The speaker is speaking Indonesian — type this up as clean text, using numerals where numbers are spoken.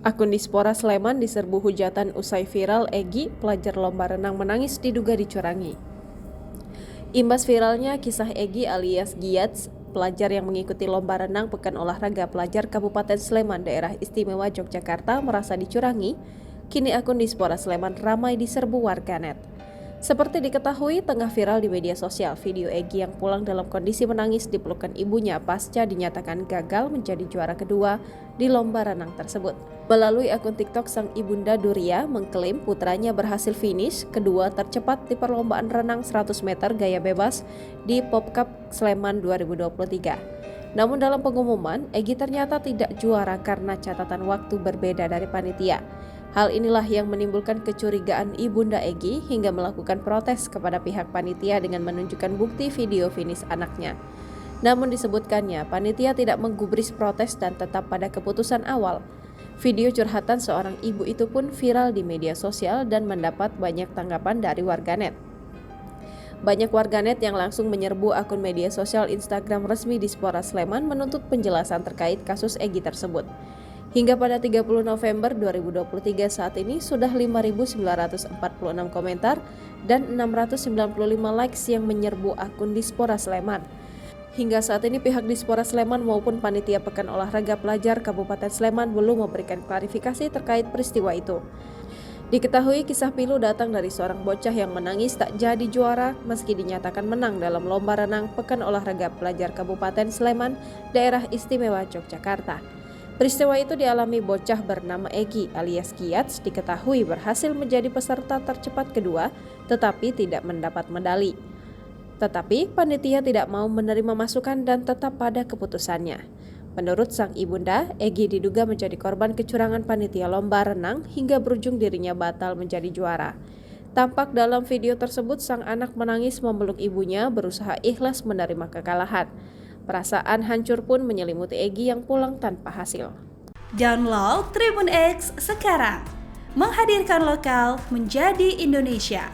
Akun Dispora Sleman diserbu hujatan usai viral Egy, pelajar lomba renang menangis diduga dicurangi. Imbas viralnya kisah Egy alias Giats, pelajar yang mengikuti lomba renang Pekan Olahraga Pelajar Kabupaten Sleman, Daerah Istimewa Yogyakarta merasa dicurangi, kini akun Dispora Sleman ramai diserbu warganet. Seperti diketahui, tengah viral di media sosial video Egy yang pulang dalam kondisi menangis dipelukan ibunya pasca dinyatakan gagal menjadi juara kedua di lomba renang tersebut. Melalui akun TikTok, sang ibunda Duria mengklaim putranya berhasil finish kedua tercepat di perlombaan renang 100 meter gaya bebas di PopCup Sleman 2023. Namun dalam pengumuman, Egy ternyata tidak juara karena catatan waktu berbeda dari panitia. Hal inilah yang menimbulkan kecurigaan ibunda Egy hingga melakukan protes kepada pihak panitia dengan menunjukkan bukti video finish anaknya. Namun disebutkannya, panitia tidak menggubris protes dan tetap pada keputusan awal. Video curhatan seorang ibu itu pun viral di media sosial dan mendapat banyak tanggapan dari warganet. Banyak warganet yang langsung menyerbu akun media sosial Instagram resmi Dispora Sleman menuntut penjelasan terkait kasus Egy tersebut. Hingga pada 30 November 2023 saat ini sudah 5.946 komentar dan 695 likes yang menyerbu akun Dispora Sleman. Hingga saat ini pihak Dispora Sleman maupun Panitia Pekan Olahraga Pelajar Kabupaten Sleman belum memberikan klarifikasi terkait peristiwa itu. Diketahui kisah pilu datang dari seorang bocah yang menangis tak jadi juara meski dinyatakan menang dalam lomba renang Pekan Olahraga Pelajar Kabupaten Sleman, Daerah Istimewa Yogyakarta. Peristiwa itu dialami bocah bernama Egy alias Giats, diketahui berhasil menjadi peserta tercepat kedua tetapi tidak mendapat medali. Tetapi panitia tidak mau menerima masukan dan tetap pada keputusannya. Menurut sang ibunda, Egy diduga menjadi korban kecurangan panitia lomba renang hingga berujung dirinya batal menjadi juara. Tampak dalam video tersebut sang anak menangis memeluk ibunya berusaha ikhlas menerima kekalahan. Perasaan hancur pun menyelimuti Egy yang pulang tanpa hasil. Download Tribun X sekarang, menghadirkan lokal menjadi Indonesia.